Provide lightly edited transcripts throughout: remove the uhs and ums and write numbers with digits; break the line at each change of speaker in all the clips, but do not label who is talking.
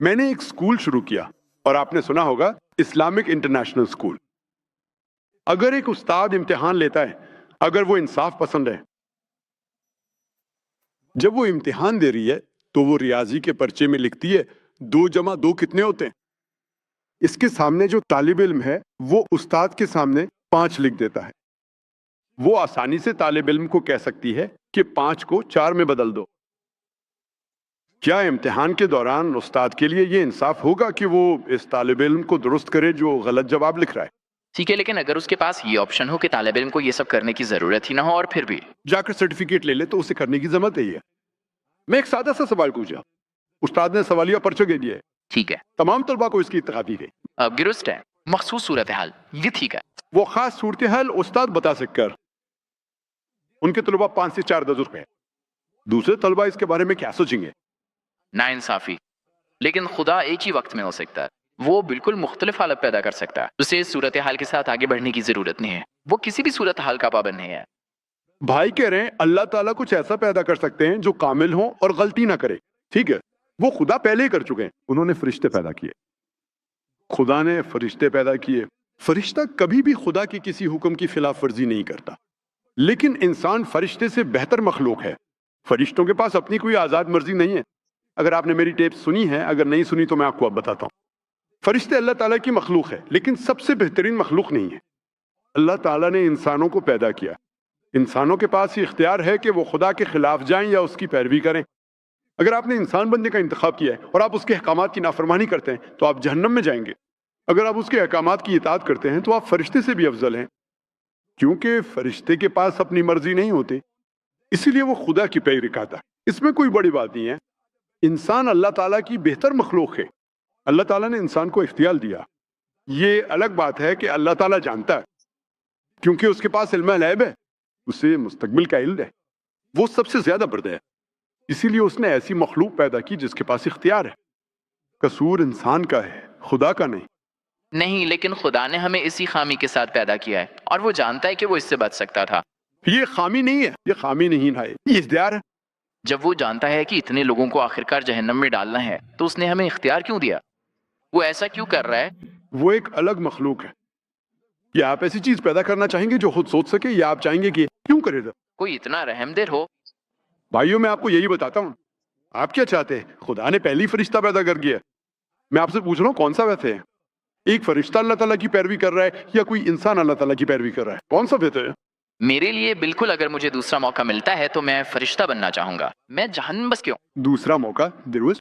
میں نے ایک اسکول شروع کیا اور آپ نے سنا ہوگا اسلامک انٹرنیشنل اسکول. اگر ایک استاد امتحان لیتا ہے, اگر وہ انصاف پسند ہے, جب وہ امتحان دے رہی ہے تو وہ ریاضی کے پرچے میں لکھتی ہے 2 جمع 2 کتنے ہوتے ہیں. اس کے سامنے جو طالب علم ہے وہ استاد کے سامنے 5 لکھ دیتا ہے. وہ آسانی سے طالب علم کو کہہ سکتی ہے کہ 5 کو 4 میں بدل دو. کیا امتحان کے دوران استاد کے لیے یہ انصاف ہوگا کہ وہ اس طالب علم کو درست کرے جو غلط جواب لکھ رہا ہے؟
ٹھیک ہے، لیکن اگر اس کے پاس یہ آپشن ہو کہ طالب علم کو یہ سب کرنے کی ضرورت ہی نہ ہو اور پھر بھی
جا کر سرٹیفکیٹ لے لے تو اسے کرنے کی ضرورت ہی ہے. میں ایک سادہ سا سوال پوچھا, استاد نے سوالیہ پرچہ دے دیا ہے,
ٹھیک ہے.
تمام طلبہ کو اس کی اطلاع دی گئی.
اب درست ہے، مخصوص صورتحال یہ ٹھیک ہے.
وہ خاص صورتحال استاد بتا سک کر ان کے طلبہ 5 سے 4 درجے پہ, دوسرے طلبہ اس کے بارے میں کیا سوچیں گے؟
نا انصافی. لیکن خدا ایک ہی وقت میں ہو سکتا ہے، وہ بالکل مختلف حالت پیدا کر سکتا ہے. اسے اس صورتحال کے ساتھ آگے بڑھنے کی ضرورت نہیں ہے، وہ کسی بھی صورتحال کا پابند نہیں ہے.
بھائی کہہ رہے ہیں اللہ تعالیٰ کچھ ایسا پیدا کر سکتے ہیں جو کامل ہوں اور غلطی نہ کرے. ٹھیک ہے, وہ خدا پہلے ہی کر چکے ہیں. انہوں نے فرشتے پیدا کیے, خدا نے فرشتے پیدا کیے. فرشتہ کبھی بھی خدا کی کسی حکم کی خلاف ورزی نہیں کرتا. لیکن انسان فرشتے سے بہتر مخلوق ہے. فرشتوں کے پاس اپنی کوئی آزاد مرضی نہیں ہے. اگر آپ نے میری ٹیپ سنی ہے, اگر نہیں سنی تو میں آپ کو اب بتاتا ہوں. فرشتے اللہ تعالیٰ کی مخلوق ہے لیکن سب سے بہترین مخلوق نہیں ہے. اللہ تعالیٰ نے انسانوں کو پیدا کیا. انسانوں کے پاس یہ اختیار ہے کہ وہ خدا کے خلاف جائیں یا اس کی پیروی کریں. اگر آپ نے انسان بننے کا انتخاب کیا ہے اور آپ اس کے احکامات کی نافرمانی کرتے ہیں تو آپ جہنم میں جائیں گے. اگر آپ اس کے احکامات کی اطاعت کرتے ہیں تو آپ فرشتے سے بھی افضل ہیں, کیونکہ فرشتے کے پاس اپنی مرضی نہیں ہوتی, اسی لیے وہ خدا کی پیروی کرتا ہے. اس میں کوئی بڑی بات نہیں ہے. انسان اللہ تعالیٰ کی بہتر مخلوق ہے. اللہ تعالیٰ نے انسان کو اختیار دیا. یہ الگ بات ہے کہ اللہ تعالیٰ جانتا ہے, کیونکہ اس کے پاس علم الغیب ہے, اسے مستقبل کا علم ہے, وہ سب سے زیادہ برد ہے. اسی لیے اس نے ایسی مخلوق پیدا کی جس کے پاس اختیار ہے. قصور انسان کا ہے, خدا کا نہیں.
نہیں، لیکن خدا نے ہمیں اسی خامی کے ساتھ پیدا کیا ہے اور وہ جانتا ہے کہ وہ اس سے بچ سکتا تھا.
یہ خامی نہیں ہے, یہ خامی نہیں ہے, یہ اختیار ہے.
جب وہ جانتا ہے کہ اتنے لوگوں کو آخرکار جہنم میں ڈالنا ہے تو اس نے ہمیں اختیار کیوں دیا؟ وہ ایسا کیوں کر رہا ہے؟
وہ ایک الگ مخلوق ہے. یا آپ ایسی چیز پیدا کرنا چاہیں گے جو خود سوچ سکے, یا آپ چاہیں گے کہ کیوں کرے گا؟
کوئی اتنا رحم دل ہو.
بھائیوں میں آپ کو یہی بتاتا ہوں. آپ کیا چاہتے ہیں؟ خدا نے پہلی فرشتہ پیدا کر دیا. میں آپ سے پوچھ رہا ہوں کون سا بہتر ہے؟ ایک فرشتہ اللہ تعالیٰ کی پیروی کر رہا ہے یا کوئی انسان اللہ تعالیٰ کی پیروی کر رہا ہے؟ کون سا بہتر ہے؟
میرے لیے بالکل، اگر مجھے دوسرا موقع ملتا ہے تو میں فرشتہ بننا چاہوں گا. میں جہنم بس کیوں؟
دوسرا موقع درست.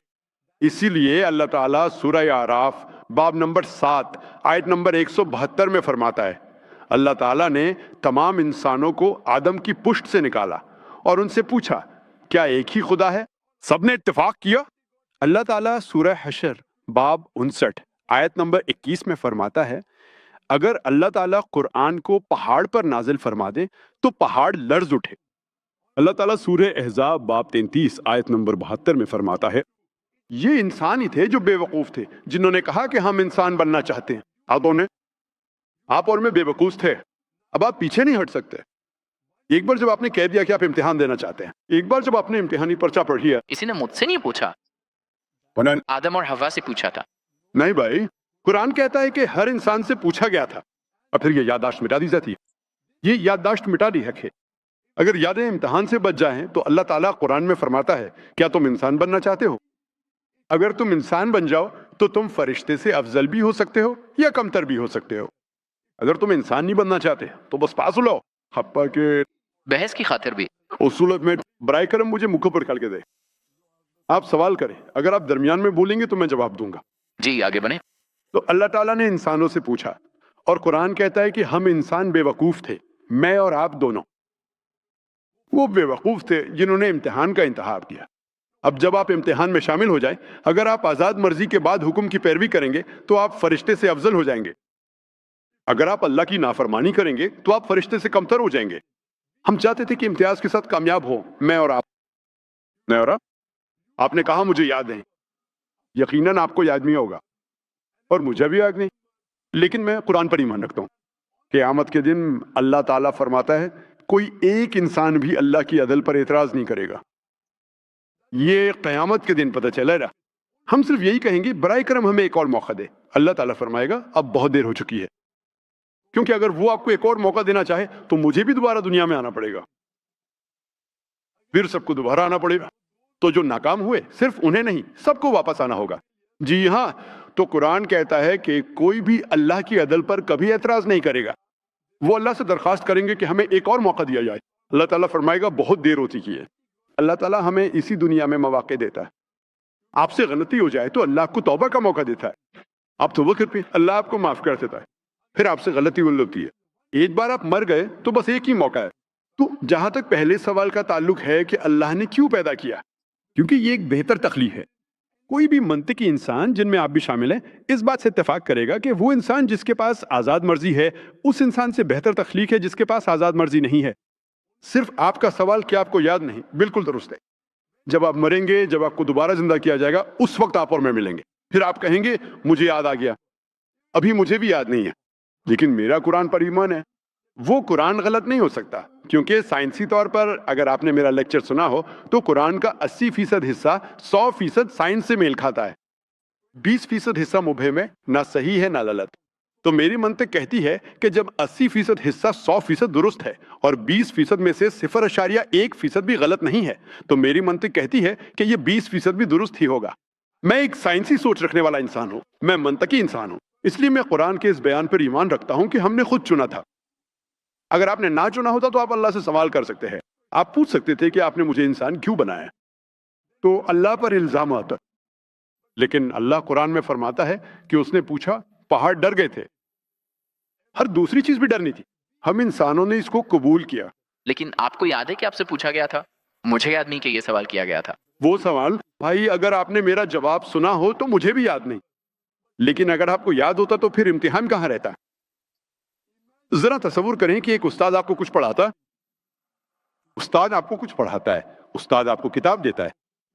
اسی لیے اللہ تعالیٰ سورہ اعراف باب نمبر 7 آیت نمبر 172 میں فرماتا ہے, اللہ تعالیٰ نے تمام انسانوں کو آدم کی پشت سے نکالا اور ان سے پوچھا کیا ایک ہی خدا ہے؟ سب نے اتفاق کیا. اللہ تعالیٰ سورہ حشر باب 59 آیت نمبر 21 میں فرماتا ہے, اگر اللہ تعالیٰ قرآن کو پہاڑ پر نازل فرما دے تو پہاڑ لرز اٹھے. اللہ تعالیٰ سورہ احزاب باب 33 آیت نمبر 72 میں فرماتا ہے, یہ انسان ہی تھے جو بے وقوف تھے جنہوں نے کہا کہ ہم انسان بننا چاہتے ہیں. آپ اور میں بے وقوف تھے. اب آپ پیچھے نہیں ہٹ سکتے. ایک بار جب آپ نے کہہ دیا کہ آپ امتحان دینا چاہتے ہیں, ایک بار جب آپ نے امتحانی پرچہ پڑھ لیا.
اسی نے مجھ سے نہیں پوچھا, آدم اور حوا سے پوچھا تھا.
نہیں بھائی, قرآن کہتا ہے کہ ہر انسان سے پوچھا گیا تھا اور پھر یہ یادداشت مٹا دی جاتی ہے. یہ یادداشت مٹا دی ہے. اگر یادیں امتحان سے بچ جائیں تو اللہ تعالیٰ قرآن میں فرماتا ہے کیا تم انسان بننا چاہتے ہو؟ اگر تم انسان بن جاؤ تو تم فرشتے سے افضل بھی ہو سکتے ہو یا کمتر بھی ہو سکتے ہو. اگر تم انسان نہیں بننا چاہتے تو بس پاس الاؤ. حپا کے
بحث کی خاطر بھی
اصولت میں برائے کرم مجھے منہ پر ڈال کے دے. آپ سوال کریں, اگر آپ درمیان میں بولیں گے تو میں جواب دوں گا.
جی آگے بنے.
تو اللہ تعالیٰ نے انسانوں سے پوچھا اور قرآن کہتا ہے کہ ہم انسان بے وقوف تھے, میں اور آپ دونوں. وہ بے وقوف تھے جنہوں نے امتحان کا انتخاب کیا. اب جب آپ امتحان میں شامل ہو جائیں, اگر آپ آزاد مرضی کے بعد حکم کی پیروی کریں گے تو آپ فرشتے سے افضل ہو جائیں گے. اگر آپ اللہ کی نافرمانی کریں گے تو آپ فرشتے سے کمتر ہو جائیں گے. ہم چاہتے تھے کہ امتیاز کے ساتھ کامیاب ہو, میں اور آپ. آپ نے کہا مجھے یاد ہے. یقیناً آپ کو یاد نہیں ہوگا اور مجھے بھی یاد نہیں, لیکن میں قرآن پر ایمان رکھتا ہوں. قیامت کے دن اللہ تعالیٰ فرماتا ہے کوئی ایک انسان بھی اللہ کی عدل پر اعتراض نہیں کرے گا. یہ قیامت کے دن پتہ چلے گا. ہم صرف یہی کہیں گے برائے کرم ہمیں ایک اور موقع دے. اللہ تعالیٰ فرمائے گا اب بہت دیر ہو چکی ہے, کیونکہ اگر وہ آپ کو ایک اور موقع دینا چاہے تو مجھے بھی دوبارہ دنیا میں آنا پڑے گا, پھر سب کو دوبارہ آنا پڑے گا. تو جو ناکام ہوئے صرف انہیں نہیں, سب کو واپس آنا ہوگا. جی ہاں, تو قرآن کہتا ہے کہ کوئی بھی اللہ کی عدل پر کبھی اعتراض نہیں کرے گا. وہ اللہ سے درخواست کریں گے کہ ہمیں ایک اور موقع دیا جائے. اللہ تعالیٰ فرمائے گا بہت دیر ہو چکی ہے. اللہ تعالیٰ ہمیں اسی دنیا میں مواقع دیتا ہے. آپ سے غلطی ہو جائے تو اللہ آپ کو توبہ کا موقع دیتا ہے, آپ توبہ کرتے ہیں, اللہ آپ کو معاف کر دیتا ہے. پھر آپ سے غلطی ہوتی ہے, ایک بار آپ مر گئے تو بس ایک ہی موقع ہے. تو جہاں تک پہلے سوال کا تعلق ہے کہ اللہ نے کیوں پیدا کیا, کیونکہ یہ ایک بہتر تخلیق ہے. کوئی بھی منطقی انسان, جن میں آپ بھی شامل ہیں, اس بات سے اتفاق کرے گا کہ وہ انسان جس کے پاس آزاد مرضی ہے اس انسان سے بہتر تخلیق ہے جس کے پاس آزاد مرضی نہیں ہے. صرف آپ کا سوال کہ آپ کو یاد نہیں, بالکل درست ہے. جب آپ مریں گے, جب آپ کو دوبارہ زندہ کیا جائے گا, اس وقت آپ اور میں ملیں گے. پھر آپ کہیں گے مجھے یاد آ گیا, ابھی مجھے بھی یاد نہیں ہے, لیکن میرا قرآن پر ایمان ہے. وہ قرآن غلط نہیں ہو سکتا, کیونکہ سائنسی طور پر اگر آپ نے میرا لیکچر سنا ہو تو قرآن کا 80% حصہ 100% سائنس سے میل کھاتا ہے. 20% حصہ مبہم ہے, نہ صحیح ہے نہ غلط. تو میری منطق کہتی ہے کہ جب 80% حصہ 100% درست ہے اور 20% میں سے 0.1% بھی غلط نہیں ہے, تو میری منطق کہتی ہے کہ یہ 20% بھی درست ہی ہوگا. میں ایک سائنسی سوچ رکھنے والا انسان ہوں, میں منطقی انسان ہوں, اس لیے میں قرآن کے اس بیان پر ایمان رکھتا ہوں کہ ہم نے خود چنا تھا. اگر آپ نے نہ چنا ہوتا تو آپ اللہ سے سوال کر سکتے ہیں, آپ پوچھ سکتے تھے کہ آپ نے مجھے انسان کیوں بنایا. تو اللہ پر الزام آتا, لیکن اللہ قرآن میں فرماتا ہے کہ اس نے پوچھا, پہاڑ ڈر گئے تھے, ہر دوسری چیز بھی ڈرنی تھی, ہم انسانوں نے اس کو قبول کیا.
لیکن آپ کو یاد ہے کہ آپ سے پوچھا گیا تھا؟ مجھے یاد نہیں کہ یہ سوال کیا گیا تھا.
وہ سوال بھائی اگر آپ نے میرا جواب سنا ہو تو مجھے بھی یاد نہیں, لیکن اگر آپ کو یاد ہوتا تو پھر امتحان کہاں رہتا. ذرا تصور کریں کہ ایک استاد آپ کو کچھ پڑھاتا ہے, استاد آپ کو کتاب دیتا ہے,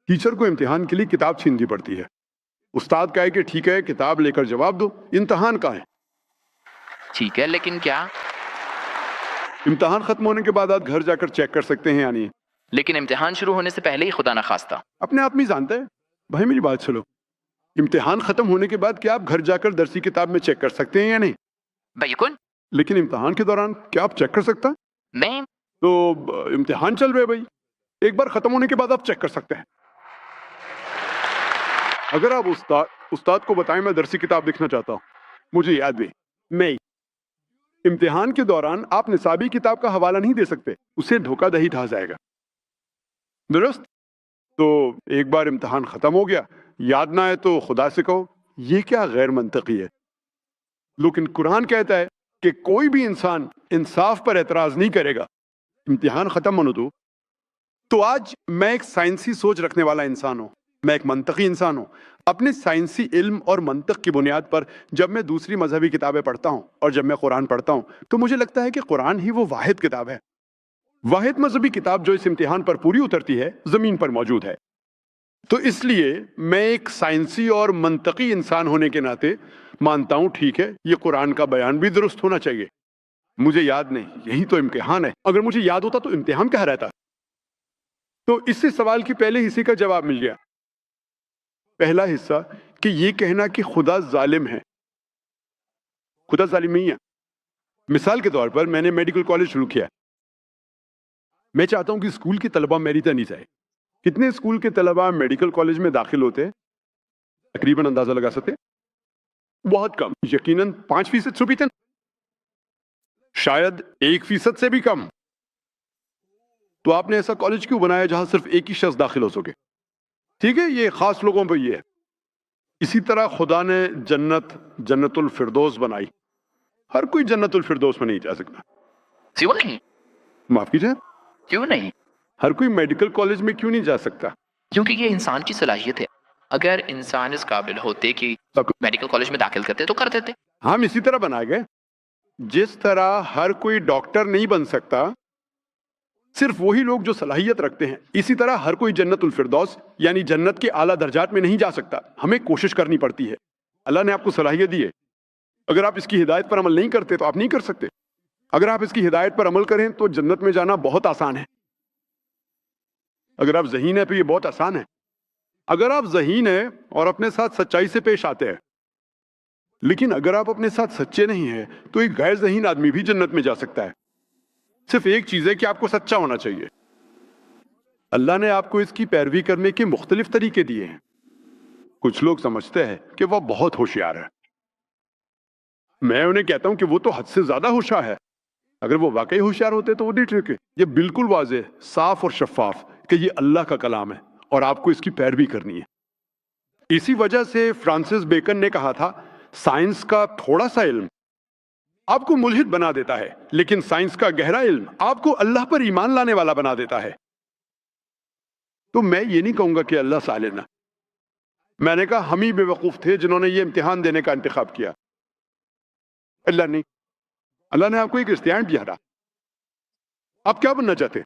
ٹیچر کو امتحان کے لیے کتاب چھیننی پڑتی ہے. استاد کہے کہ ٹھیک ہے کتاب لے کر جواب دو, امتحان کہاں ہے.
ٹھیک ہے, لیکن کیا
امتحان ختم ہونے کے بعد آپ گھر جا کر چیک کر سکتے ہیں یا نہیں.
لیکن امتحان شروع ہونے سے پہلے ہی خدا نخواستہ
اپنے آپ میں جانتا ہے. بھائی میری بات سنو, امتحان ختم ہونے کے بعد کیا آپ گھر جا کر درسی کتاب میں چیک کر سکتے ہیں یا نہیں.
بالکل.
لیکن امتحان کے دوران کیا آپ چیک کر سکتا؟
نہیں.
تو امتحان چل رہے بھائی, ایک بار ختم ہونے کے بعد آپ چیک کر سکتے ہیں. اگر آپ استاد کو بتائیں میں درسی کتاب لکھنا چاہتا ہوں, مجھے یاد بھی, میں امتحان کے دوران آپ نصابی کتاب کا حوالہ نہیں دے سکتے, اسے دھوکہ دہی کہا جائے گا. درست. تو ایک بار امتحان ختم ہو گیا, یاد نہ آئے تو خدا سے کہو, یہ کیا غیر منطقی ہے. لیکن قرآن کہتا ہے کہ کوئی بھی انسان انصاف پر اعتراض نہیں کرے گا, امتحان ختم ہونے دو. تو آج میں ایک سائنسی سوچ رکھنے والا انسان ہوں, میں ایک منطقی انسان ہوں. اپنے سائنسی علم اور منطق کی بنیاد پر جب میں دوسری مذہبی کتابیں پڑھتا ہوں اور جب میں قرآن پڑھتا ہوں تو مجھے لگتا ہے کہ قرآن ہی وہ واحد کتاب ہے, واحد مذہبی کتاب جو اس امتحان پر پوری اترتی ہے, زمین پر موجود ہے. تو اس لیے میں ایک سائنسی اور منطقی انسان ہونے کے ناطے مانتا ہوں ٹھیک ہے یہ قرآن کا بیان بھی درست ہونا چاہیے. مجھے یاد نہیں, یہی تو امتحان ہے. اگر مجھے یاد ہوتا تو امتحان کہاں رہتا. تو اس سے سوال کے پہلے حصے کا جواب مل گیا. پہلا حصہ کہ یہ کہنا کہ خدا ظالم ہے, خدا ظالم نہیں ہے. مثال کے طور پر میں نے میڈیکل کالج شروع کیا, میں چاہتا ہوں کہ اسکول کے طلبہ میری طرح نہیں جائے. کتنے اسکول کے طلبہ میڈیکل کالج میں داخل ہوتے ہیں, تقریباً اندازہ لگا سکتے, بہت کم, یقیناً 5% سپیتن, شاید 1% سے بھی کم. تو آپ نے ایسا کالج کیوں بنایا جہاں صرف ایک ہی شخص داخل ہو سکے. ٹھیک ہے, یہ خاص لوگوں پہ یہ ہے. اسی طرح خدا نے جنت الفردوس بنائی, ہر کوئی جنت الفردوس میں نہیں جا سکتا.
کیوں نہیں؟
معاف کیجیے,
کیوں نہیں؟
ہر کوئی میڈیکل کالج میں کیوں نہیں جا سکتا؟
کیونکہ یہ انسان کی صلاحیت ہے. اگر انسان اس قابل ہوتے کہ میڈیکل کالج میں داخل کرتے تو کر دیتے.
ہم اسی طرح بنائے گئے, جس طرح ہر کوئی ڈاکٹر نہیں بن سکتا, صرف وہی لوگ جو صلاحیت رکھتے ہیں, اسی طرح ہر کوئی جنت الفردوس یعنی جنت کے اعلیٰ درجات میں نہیں جا سکتا. ہمیں کوشش کرنی پڑتی ہے. اللہ نے آپ کو صلاحیت دی ہے, اگر آپ اس کی ہدایت پر عمل نہیں کرتے تو آپ نہیں کر سکتے. اگر آپ اس کی ہدایت پر عمل کریں تو جنت میں جانا بہت آسان ہے. اگر آپ ذہین ہیں تو یہ بہت آسان ہے. اگر آپ ذہین ہیں اور اپنے ساتھ سچائی سے پیش آتے ہیں، لیکن اگر آپ اپنے ساتھ سچے نہیں ہیں تو ایک غیر ذہین آدمی بھی جنت میں جا سکتا ہے. صرف ایک چیز ہے کہ آپ کو سچا ہونا چاہیے. اللہ نے آپ کو اس کی پیروی کرنے کے مختلف طریقے دیے ہیں. کچھ لوگ سمجھتے ہیں کہ وہ بہت ہوشیار ہے. میں انہیں کہتا ہوں کہ وہ تو حد سے زیادہ ہوشیار ہے. اگر وہ واقعی ہوشیار ہوتے تو وہ نہیں ٹھیک ہے. یہ بالکل واضح، صاف اور شفاف کہ یہ اللہ کا کلام ہے اور آپ کو اس کی پیروی کرنی ہے. اسی وجہ سے فرانسس بیکن نے کہا تھا، سائنس کا تھوڑا سا علم آپ کو ملحد بنا دیتا ہے، لیکن سائنس کا گہرا علم آپ کو اللہ پر ایمان لانے والا بنا دیتا ہے. تو میں یہ نہیں کہوں گا کہ اللہ ظالم ہے. میں نے کہا ہم ہی بے وقوف تھے جنہوں نے یہ امتحان دینے کا انتخاب کیا، اللہ نہیں. اللہ نے آپ کو ایک اختیار دیا تھا. آپ کیا بننا چاہتے؟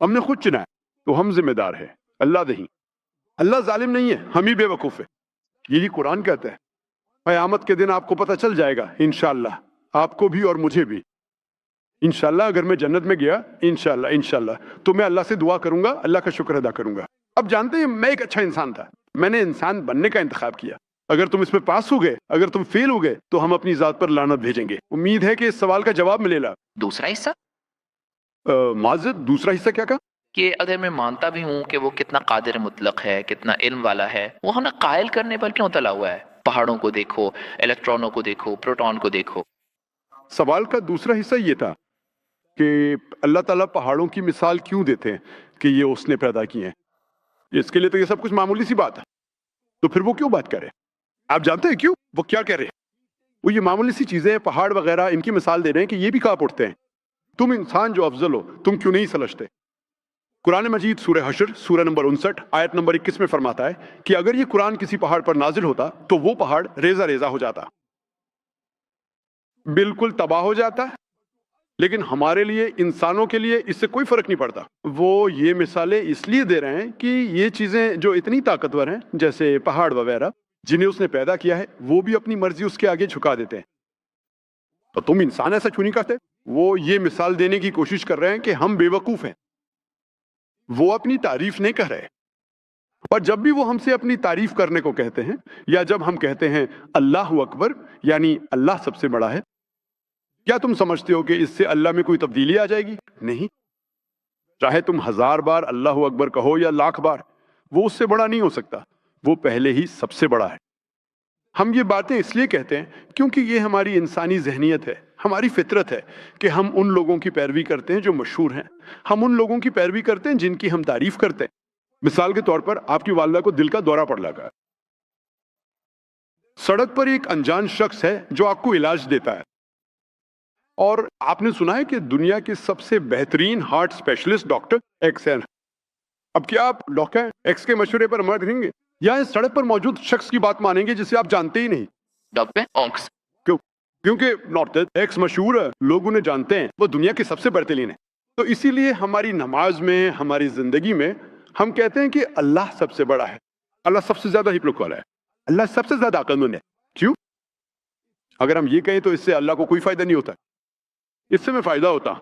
ہم نے خود چنا ہے تو ہم ذمہ دار ہیں، اللہ نہیں. اللہ ظالم نہیں ہے، ہم ہی بے وقوف ہے. یہی قرآن کہتا ہے. قیامت کے دن آپ کو پتہ چل جائے گا انشاءاللہ، آپ کو بھی اور مجھے بھی. انشاءاللہ اگر میں جنت میں گیا انشاءاللہ تو میں اللہ سے دعا کروں گا، اللہ کا شکر ادا کروں گا. اب جانتے ہیں میں ایک اچھا انسان تھا، میں نے انسان بننے کا انتخاب کیا. اگر تم اس میں پاس ہو گئے، اگر تم فیل ہو گئے تو ہم اپنی ذات پر لعنت بھیجیں گے. امید ہے کہ اس سوال کا جواب ملے گا.
دوسرا حصہ
معذرت، دوسرا حصہ کیا کہا؟
کہ اگر میں مانتا بھی ہوں کہ وہ کتنا قادر مطلق ہے، کتنا علم والا ہے، وہ ہمیں قائل کرنے پر کیوں تلا ہوا ہے؟ پہاڑوں کو دیکھو، الیکٹرانوں کو دیکھو، پروٹون کو دیکھو.
سوال کا دوسرا حصہ یہ تھا کہ اللہ تعالیٰ پہاڑوں کی مثال کیوں دیتے ہیں کہ یہ اس نے پیدا کیے ہیں. اس کے لیے تو یہ سب کچھ معمولی سی بات ہے، تو پھر وہ کیوں بات کرے؟ آپ جانتے ہیں کیوں وہ کیا کہہ رہے ہیں؟ وہ یہ معمولی سی چیزیں، پہاڑ وغیرہ، ان کی مثال دے رہے ہیں کہ یہ بھی کہاں اٹھتے ہیں. تم انسان جو افضل ہو، تم کیوں نہیں سمجھتے؟ قرآن مجید سورہ حشر سورہ نمبر 59 آیت نمبر 21 میں فرماتا ہے کہ اگر یہ قرآن کسی پہاڑ پر نازل ہوتا تو وہ پہاڑ ریزہ ریزہ ہو جاتا، بالکل تباہ ہو جاتا. لیکن ہمارے لیے، انسانوں کے لیے اس سے کوئی فرق نہیں پڑتا. وہ یہ مثالیں اس لیے دے رہے ہیں کہ یہ چیزیں جو اتنی طاقتور ہیں جیسے پہاڑ وغیرہ جنہیں اس نے پیدا کیا ہے، وہ بھی اپنی مرضی اس کے آگے جھکا دیتے ہیں. تو تم انسان ایسا کیوں نہیں کرتے؟ وہ یہ مثال دینے کی کوشش کر رہے ہیں کہ ہم بے وقوف ہیں. وہ اپنی تعریف نہیں کر رہے. اور جب بھی وہ ہم سے اپنی تعریف کرنے کو کہتے ہیں، یا جب ہم کہتے ہیں اللہ اکبر یعنی اللہ سب سے بڑا ہے، کیا تم سمجھتے ہو کہ اس سے اللہ میں کوئی تبدیلی آ جائے گی؟ نہیں. چاہے تم 1000 بار اللہ اکبر کہو یا 1,00,000 بار، وہ اس سے بڑا نہیں ہو سکتا. وہ پہلے ہی سب سے بڑا ہے. ہم یہ باتیں اس لیے کہتے ہیں کیونکہ یہ ہماری انسانی ذہنیت ہے، ہماری فطرت ہے کہ ہم ان لوگوں کی پیروی کرتے ہیں جو مشہور ہیں. ہم ان لوگوں کی پیروی کرتے ہیں جن کی ہم تعریف کرتے ہیں. مثال کے طور پر آپ کی والدہ کو دل کا دورہ پڑ لگا. سڑک پر ایک انجان شخص ہے جو آپ کو علاج دیتا ہے، اور آپ نے سنا ہے کہ دنیا کے سب سے بہترین ہارٹ اسپیشلسٹ ڈاکٹر ایکس ہے. اب کیا آپ ڈاکٹر ایکس کے مشورے پر عمل کریں گے یا اس سڑک پر موجود شخص کی بات مانیں گے جسے آپ جانتے ہی نہیں؟
ڈاکٹر آنکس.
کیونکہ ڈاکٹر ایکس مشہور ہے، لوگ انہیں جانتے ہیں، وہ دنیا کے سب سے بہترین ہے. تو اسی لیے ہماری نماز میں، ہماری زندگی میں ہم کہتے ہیں کہ اللہ سب سے بڑا ہے، اللہ سب سے زیادہ حکمت والا ہے، اللہ سب سے زیادہ عقل مند ہے. کیوں؟ اگر ہم یہ کہیں تو اس سے اللہ کو کوئی فائدہ نہیں ہوتا. اس سے میں فائدہ ہوتا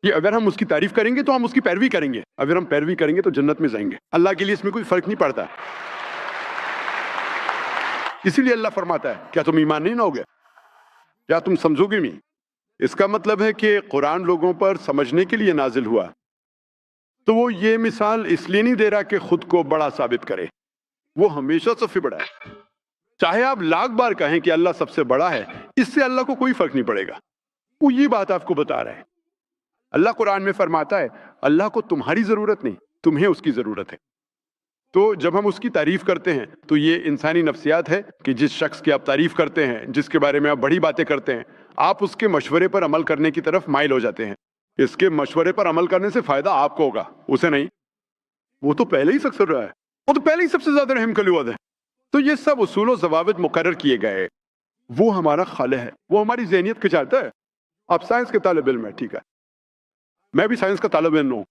یہ اگر ہم اس کی تعریف کریں گے تو ہم اس کی پیروی کریں گے. اگر ہم پیروی کریں گے تو جنت میں جائیں گے. اللہ کے لیے اس میں کوئی فرق نہیں پڑتا. اسی لیے اللہ فرماتا ہے کیا تم ایمان نہیں لاؤ گے؟ کیا تم سمجھو گے نہیں؟ اس کا مطلب ہے کہ قرآن لوگوں پر سمجھنے کے لیے نازل ہوا، تو وہ یہ مثال اس لیے نہیں دے رہا کہ خود کو بڑا ثابت کرے. وہ ہمیشہ سب سے بڑا ہے. چاہے آپ 1,00,000 بار کہیں کہ اللہ سب سے بڑا ہے، اس سے اللہ کو کوئی فرق نہیں پڑے گا. وہ یہ بات آپ کو بتا رہا ہے. اللہ قرآن میں فرماتا ہے اللہ کو تمہاری ضرورت نہیں، تمہیں اس کی ضرورت ہے. تو جب ہم اس کی تعریف کرتے ہیں تو یہ انسانی نفسیات ہے کہ جس شخص کی آپ تعریف کرتے ہیں، جس کے بارے میں آپ بڑی باتیں کرتے ہیں، آپ اس کے مشورے پر عمل کرنے کی طرف مائل ہو جاتے ہیں. اس کے مشورے پر عمل کرنے سے فائدہ آپ کو ہوگا، اسے نہیں. وہ تو پہلے ہی سکسر رہا ہے، وہ تو پہلے ہی سب سے زیادہ رحم کلیواد ہے. تو یہ سب اصول و ضوابط مقرر کیے گئے. وہ ہمارا خالق ہے، وہ ہماری ذہنیت کے چاہتا ہے. آپ سائنس کے طالب علم ہیں، ٹھیک ہے، میں بھی سائنس کا طالب علم ہوں.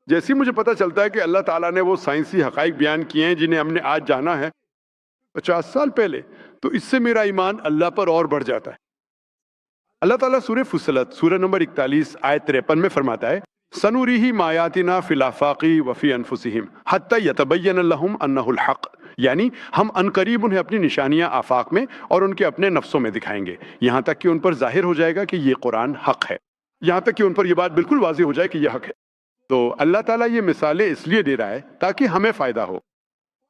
جیسے مجھے پتہ چلتا ہے کہ اللہ تعالیٰ نے وہ سائنسی حقائق بیان کیے ہیں جنہیں ہم نے آج جانا ہے 50 سال پہلے، تو اس سے میرا ایمان اللہ پر اور بڑھ جاتا ہے. اللہ تعالیٰ سورہ فصلت سورہ نمبر 41 آیت 53 میں فرماتا ہے سنوریہم آیاتنا فی الآفاق وفی انفسہم حتی یتبین لہم انہ الحق، یعنی ہم عنقریب انہیں اپنی نشانیاں آفاق میں اور ان کے اپنے نفسوں میں دکھائیں گے، یہاں تک کہ ان پر ظاہر ہو جائے گا کہ یہ قرآن حق ہے، یہاں تک کہ ان پر یہ بات بالکل واضح ہو جائے کہ یہ حق ہے۔ تو اللہ تعالیٰ یہ مثالیں اس لیے دے رہا ہے تاکہ ہمیں فائدہ ہو،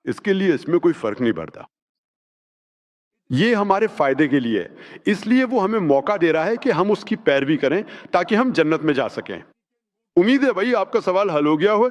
اس کے لیے اس میں کوئی فرق نہیں پڑتا، یہ ہمارے فائدے کے لیے ہے، اس لیے وہ ہمیں موقع دے رہا ہے کہ ہم اس کی پیروی کریں تاکہ ہم جنت میں جا سکیں۔ امید ہے بھائی آپ کا سوال حل ہو گیا ہو۔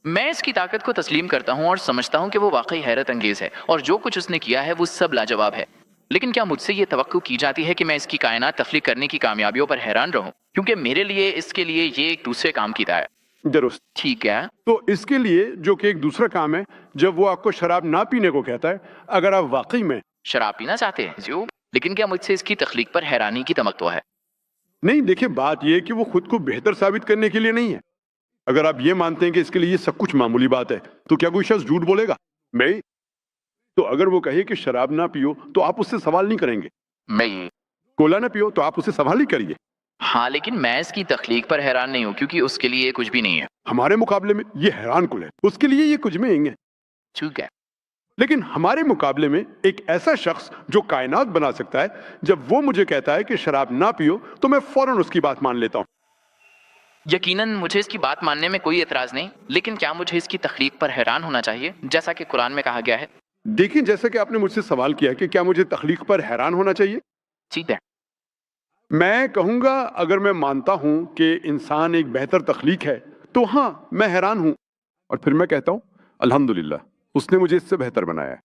میں اس کی طاقت کو تسلیم کرتا ہوں اور سمجھتا ہوں کہ وہ واقعی حیرت انگیز ہے، اور جو کچھ اس نے کیا ہے وہ سب لاجواب ہے، لیکن کیا مجھ سے یہ توقع کی جاتی ہے کہ میں اس کی کائنات تخلیق کرنے کی کامیابیوں پر حیران رہوں؟ کیونکہ میرے لیے اس کے لیے یہ ایک دوسرے کام کی طرح ہے۔
درست۔
ٹھیک ہے،
تو اس کے لیے جو کہ ایک دوسرا کام ہے، جب وہ آپ کو شراب نہ پینے کو کہتا ہے، اگر آپ واقعی میں
شراب پینا چاہتے ہیں جو، لیکن کیا مجھ سے اس کی تخلیق پر حیرانی کی توقع ہے؟
نہیں، دیکھیں بات یہ ہے کہ وہ خود کو بہتر ثابت کرنے کے لیے نہیں ہے۔ اگر آپ یہ مانتے ہیں کہ اس کے لیے یہ سب کچھ معمولی بات ہے تو کیا کوئی شخص جھوٹ بولے گا؟ نہیں۔ تو اگر وہ کہے کہ شراب نہ پیو تو آپ اس سے سوال نہیں کریں گے،
میں
کولا نہ پیو تو آپ اسے سوال ہی کریے۔
ہاں، لیکن میں اس کی تخلیق پر حیران نہیں ہوں کیونکہ اس کے لیے یہ کچھ بھی نہیں ہے۔
ہمارے مقابلے میں یہ حیران کن ہے، اس کے لیے یہ کچھ بھی نہیں ہے،
ٹھیک ہے،
لیکن ہمارے مقابلے میں ایک ایسا شخص جو کائنات بنا سکتا ہے، جب وہ مجھے کہتا ہے کہ شراب نہ پیو تو میں فوراً اس کی بات مان لیتا ہوں۔
یقیناً مجھے اس کی بات ماننے میں کوئی اعتراض نہیں، لیکن کیا مجھے اس کی تخلیق پر حیران ہونا چاہیے جیسا کہ قرآن میں کہا گیا ہے؟
دیکھیں، جیسا کہ آپ نے مجھ سے سوال کیا کہ کیا مجھے تخلیق پر حیران ہونا چاہیے،
ٹھیک ہے،
میں کہوں گا اگر میں مانتا ہوں کہ انسان ایک بہتر تخلیق ہے تو ہاں میں حیران ہوں، اور پھر میں کہتا ہوں الحمدللہ اس نے مجھے اس سے بہتر بنایا ہے۔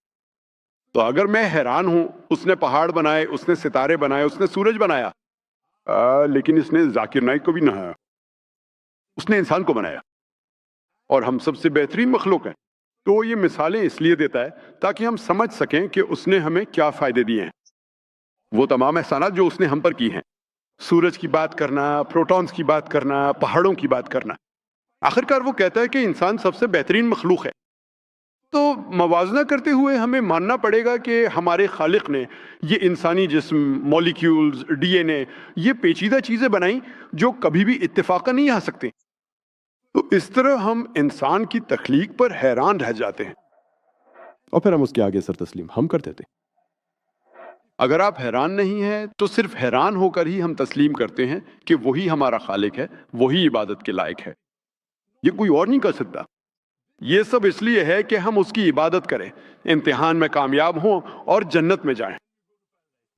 تو اگر میں حیران ہوں، اس نے پہاڑ بنائے، اس نے ستارے بنائے، اس نے سورج بنایا، لیکن اس نے ذاکر نائک کو بھی نہایا، اس نے انسان کو بنایا، اور ہم سب سے بہترین مخلوق ہیں، تو یہ مثالیں اس لیے دیتا ہے تاکہ ہم سمجھ سکیں کہ اس نے ہمیں کیا فائدے دیے ہیں، وہ تمام احسانات جو اس نے ہم پر کی ہیں، سورج کی بات کرنا، پروٹونز کی بات کرنا، پہاڑوں کی بات کرنا۔ آخرکار وہ کہتا ہے کہ انسان سب سے بہترین مخلوق ہے، تو موازنہ کرتے ہوئے ہمیں ماننا پڑے گا کہ ہمارے خالق نے یہ انسانی جسم، مولیکیولز، ڈی این اے، یہ پیچیدہ چیزیں بنائیں جو کبھی بھی اتفاقاً نہیں آ سکتے، تو اس طرح ہم انسان کی تخلیق پر حیران رہ جاتے ہیں، اور پھر ہم اس کے آگے سر تسلیم ہم کر دیتے ہیں۔ اگر آپ حیران نہیں ہیں تو صرف حیران ہو کر ہی ہم تسلیم کرتے ہیں کہ وہی ہمارا خالق ہے، وہی عبادت کے لائق ہے، یہ کوئی اور نہیں کر سکتا۔ یہ سب اس لیے ہے کہ ہم اس کی عبادت کریں، امتحان میں کامیاب ہوں اور جنت میں جائیں۔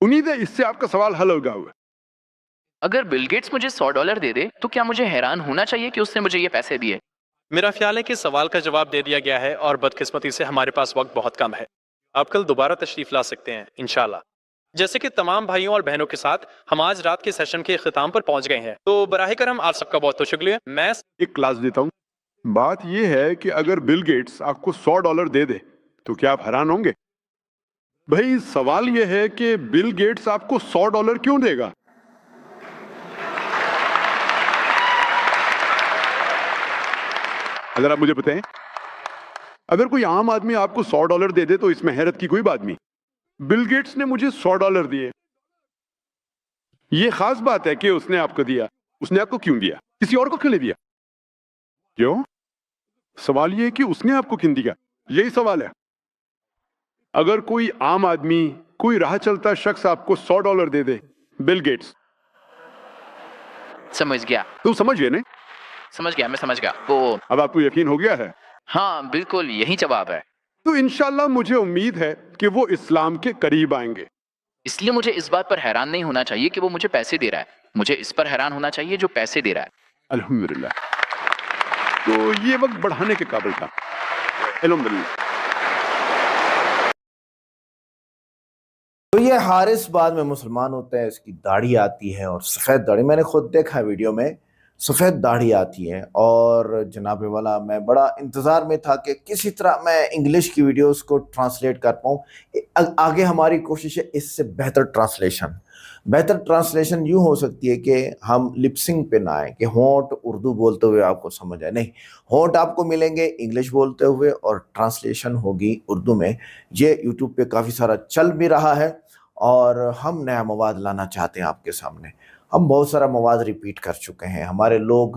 امید ہے اس سے آپ کا سوال حل ہو گیا ہوا ہے۔
اگر بل گیٹس مجھے $100 دے دے تو کیا مجھے حیران ہونا چاہیے کہ اس نے مجھے یہ پیسے دیے؟
میرا خیال ہے کہ سوال کا جواب دے دیا گیا ہے، اور بدقسمتی سے ہمارے پاس وقت بہت کم ہے۔ آپ کل دوبارہ تشریف لا سکتے ہیں انشاءاللہ۔ جیسے کہ تمام بھائیوں اور بہنوں کے ساتھ ہم آج رات کے سیشن کے اختتام پر پہنچ گئے ہیں، تو براہ کرم آپ سب کا بہت بہت شکریہ۔ میں
ایک کلاس دیتا ہوں۔ بات یہ ہے کہ اگر بل گیٹس آپ کو $100 دے دے تو کیا آپ حیران ہوں گے؟ بھائی سوال یہ ہے کہ بل گیٹس آپ کو $100 کیوں دے گا؟ اگر آپ مجھے بتائیں، اگر کوئی عام آدمی آپ کو $100 دے دے تو اس میں حیرت کی کوئی بات نہیں۔ بل گیٹس نے مجھے $100 دیے، یہ خاص بات ہے کہ اس نے آپ کو دیا۔ اس نے آپ کو کیوں دیا؟ کسی اور کو کیوں نہیں دیا؟ کیوں؟ سوال یہ ہے کہ اس نے آپ کو کیوں دیا، یہی سوال ہے۔ اگر کوئی عام آدمی، کوئی راہ چلتا شخص آپ کو $100 دے دے، بل گیٹس،
سمجھ گیا،
تو سمجھ گئے نا؟
میں سمجھ گیا، وہ
اب آپ کو یقین ہو گیا ہے؟
ہاں بالکل یہی جواب ہے۔
تو انشاءاللہ مجھے امید ہے کہ وہ اسلام کے قریب آئیں گے۔
اس لیے مجھے اس بات پر حیران نہیں ہونا چاہیے کہ وہ مجھے پیسے دے رہا ہے، مجھے اس پر حیران ہونا چاہیے جو پیسے دے رہا ہے۔
الحمدللہ، تو یہ وقت بڑھانے کے قابل تھا، الحمدللہ۔
تو یہ حارث بعد میں مسلمان ہوتا ہے، اس کی داڑھی آتی ہے اور سفید داڑھی، میں نے خود دیکھا ویڈیو میں، سفید داڑھی آتی ہے، اور جناب والا میں بڑا انتظار میں تھا کہ کسی طرح میں انگلش کی ویڈیوز کو ٹرانسلیٹ کر پاؤں۔ آگے ہماری کوشش ہے اس سے بہتر ٹرانسلیشن یوں ہو سکتی ہے کہ ہم لپسنگ پہ نہ آئیں کہ ہونٹ اردو بولتے ہوئے آپ کو سمجھ آئے، نہیں، ہونٹ آپ کو ملیں گے انگلش بولتے ہوئے اور ٹرانسلیشن ہوگی اردو میں۔ یہ یوٹیوب پہ کافی سارا چل بھی رہا ہے، اور ہم نیا مواد لانا چاہتے ہیں آپ کے سامنے۔ ہم بہت سارا مواد ریپیٹ کر چکے ہیں، ہمارے لوگ